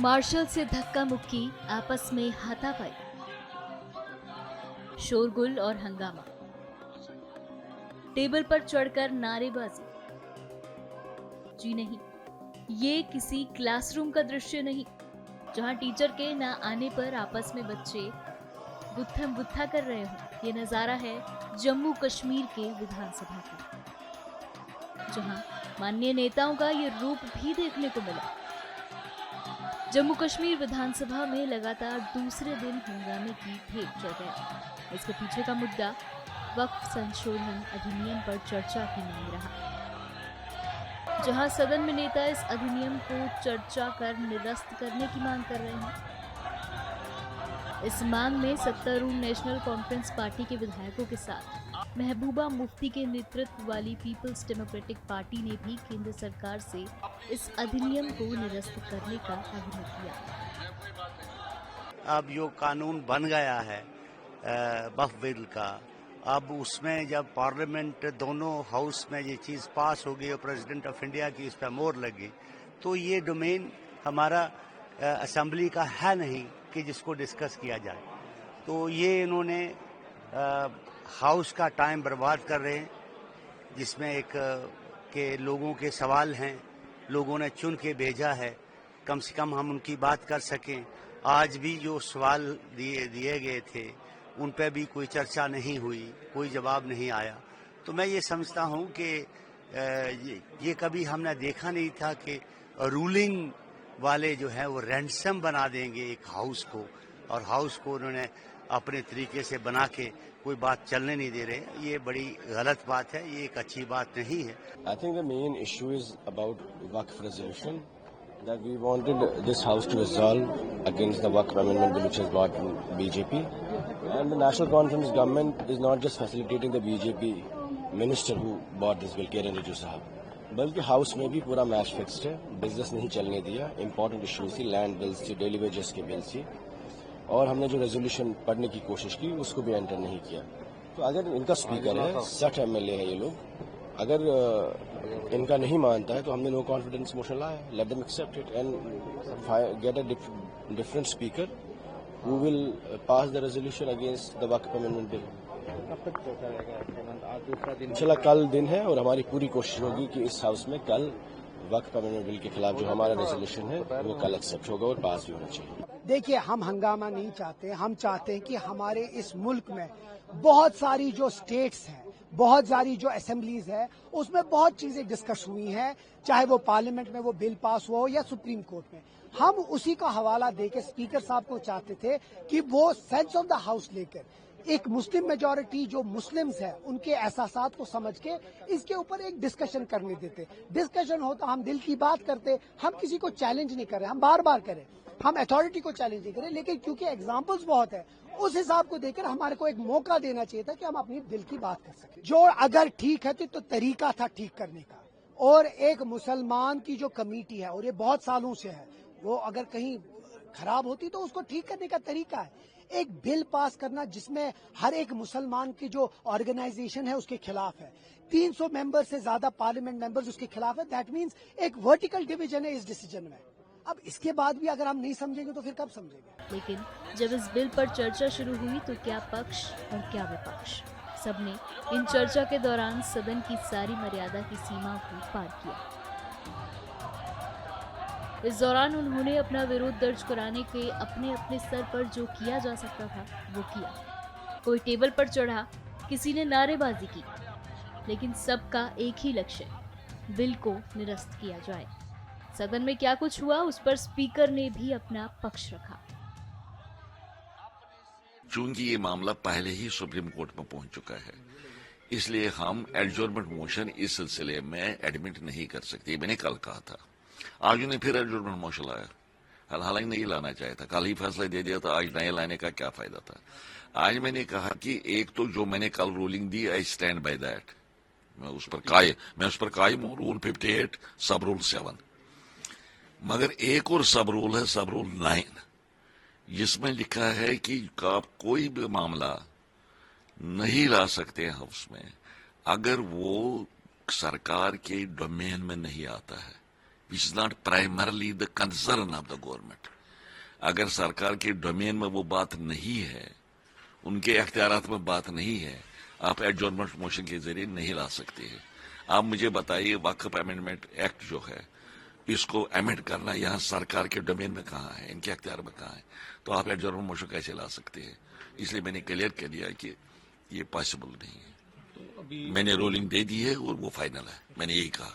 Martial से धक्का मुक्की, आपस में हाथापाई, शोरगुल और हंगामा, टेबल पर चढ़कर नारेबाजी। जी नहीं, ये किसी क्लासरूम का दृश्य नहीं, जहां टीचर के ना आने पर आपस में बच्चे गुत्थम गुत्था कर रहे हो। ये नजारा है जम्मू कश्मीर के विधानसभा का, जहां माननीय नेताओं का ये रूप भी देखने को मिला। जम्मू कश्मीर विधानसभा में लगातार दूसरे दिन हंगामे की भेंट चढ़ गया। इसके पीछे का मुद्दा वक्फ संशोधन अधिनियम पर चर्चा की नहीं रहा, जहां सदन में नेता इस अधिनियम को चर्चा कर निरस्त करने की मांग कर रहे हैं। इस मांग में सत्तारूढ़ नेशनल कॉन्फ्रेंस पार्टी के विधायकों के साथ महबूबा मुफ्ती के नेतृत्व वाली पीपल्स डेमोक्रेटिक पार्टी ने भी केंद्र सरकार से इस अधिनियम को निरस्त करने का आग्रह किया। अब जो कानून बन गया है वक्फ बिल का, अब उसमें जब पार्लियामेंट दोनों हाउस में ये चीज पास हो गई और प्रेसिडेंट ऑफ इंडिया की इस पर मोहर लगी, तो ये डोमेन हमारा असेंबली का है नहीं कि जिसको डिस्कस किया जाए। तो ये इन्होंने हाउस का टाइम बर्बाद कर रहे हैं, जिसमें एक के लोगों के सवाल हैं, लोगों ने चुन के भेजा है, कम से कम हम उनकी बात कर सकें। आज भी जो सवाल दिए गए थे उन पर भी कोई चर्चा नहीं हुई, कोई जवाब नहीं आया। तो मैं ये समझता हूँ कि ये कभी हमने देखा नहीं था कि रूलिंग वाले जो है वो रैंडसम बना देंगे एक हाउस को, और हाउस को उन्होंने अपने तरीके से बना के कोई बात चलने नहीं दे रहे। ये बड़ी गलत बात है, ये एक अच्छी बात नहीं है। I think the main issue is about Waqf resolution, that we wanted this house to resolve against the Waqf amendment bill which is brought in BJP, and the National Conference government is not just facilitating the BJP minister who brought this bill, Kiran Rijiju साहब, बल्कि house में भी पूरा match fixed है। Business नहीं चलने दिया, important issues थी, लैंड बिल्स थी, डेली वेजेस के बिल्स थी, और हमने जो रेजोल्यूशन पढ़ने की कोशिश की उसको भी एंटर नहीं किया। तो अगर इनका स्पीकर है, 60 MLA है ये लोग, अगर इनका नहीं मानता है तो हमने नो कॉन्फिडेंस मोशन लाया, let them accept it and get a different speaker who will pass the resolution against the Waqf amendment bill. इंशाल्लाह कल दिन है और हमारी पूरी कोशिश होगी कि इस हाउस में कल वक्फ अमेंडमेंट बिल के खिलाफ जो हमारा रेजोल्यूशन है वो कल एक्सेप्ट होगा और पास भी होना चाहिए। देखिए, हम हंगामा नहीं चाहते, हम चाहते हैं कि हमारे इस मुल्क में बहुत सारी जो स्टेट्स हैं, बहुत सारी जो असेंबलीज है, उसमें बहुत चीजें डिस्कस हुई हैं, चाहे वो पार्लियामेंट में वो बिल पास हुआ हो या सुप्रीम कोर्ट में। हम उसी का हवाला देके स्पीकर साहब को चाहते थे कि वो सेंस ऑफ द हाउस लेकर एक मुस्लिम मेजॉरिटी जो मुस्लिम्स है उनके एहसासात को समझ के इसके ऊपर एक डिस्कशन करने देते। डिस्कशन होता, हम दिल की बात करते, हम किसी को चैलेंज नहीं कर रहे, हम बार बार करें, हम अथॉरिटी को चैलेंज नहीं करें, लेकिन क्योंकि एग्जाम्पल्स बहुत है उस हिसाब को देकर हमारे को एक मौका देना चाहिए था कि हम अपनी दिल की बात कर सकें। जो अगर ठीक है तो तरीका था ठीक करने का, और एक मुसलमान की जो कमेटी है और ये बहुत सालों से है, वो अगर कहीं खराब होती तो उसको ठीक करने का तरीका है एक बिल पास करना जिसमें हर एक मुसलमान की जो ऑर्गेनाइजेशन है उसके खिलाफ है, 300 मेंबर से ज्यादा पार्लियामेंट मेंबर्स उसके खिलाफ है। दैट मीन्स एक वर्टिकल डिवीजन है इस डिसीजन में। अब इसके बाद भी अगर हम नहीं समझेंगे तो फिर कब समझेंगे। लेकिन जब इस बिल पर चर्चा शुरू हुई तो क्या पक्ष और क्या विपक्ष, सबने इन चर्चा के दौरान सदन की सारी मर्यादा की सीमा को पार किया। इस दौरान उन्होंने अपना विरोध दर्ज कराने के अपने अपने स्तर पर जो किया जा सकता था वो किया। कोई टेबल पर चढ़ा, किसी ने नारेबाजी की, लेकिन सबका एक ही लक्ष्य, बिल को निरस्त किया जाए। सदन में क्या कुछ हुआ उस पर स्पीकर ने भी अपना पक्ष रखा। चूंकि ये मामला पहले ही सुप्रीम कोर्ट में पहुंच चुका है, इसलिए हम एडजॉर्नमेंट मोशन इस सिलसिले में एडमिट नहीं कर सकते। मैंने कल कहा था, आज उन्हें फिर एडजॉर्नमेंट मोशन लाया। हालांकि नहीं लाना चाहिए था, कल ही फैसला दे दिया था, आज नए लाने का क्या फायदा था। आज मैंने कहा कि एक तो जो मैंने कल ruling the, I stand by that, मैं उस पर कायम हूं, रूल 58 सब रूल 7। मगर एक और सब रूल है, सब रूल 9, जिसमें लिखा है कि आप कोई भी मामला नहीं ला सकते हाउस में अगर वो सरकार के डोमेन में नहीं आता है, which is not primarily the concern of the government. अगर सरकार के डोमेन में वो बात नहीं है, उनके अख्तियारात में बात नहीं है, आप एडजॉर्नमेंट मोशन के जरिए नहीं ला सकते हैं। आप मुझे बताइए वक्फ अमेंडमेंट एक्ट जो है, इसको अमेंड करना यहाँ सरकार के डोमेन में कहाँ है, इनके अख्तियार में कहाँ है, तो आप एडजॉर्नमेंट मोशन कैसे ला सकते हैं? इसलिए मैंने क्लियर कर दिया कि ये पॉसिबल नहीं है। मैंने रूलिंग दे दी है और वो फाइनल है, मैंने यही कहा।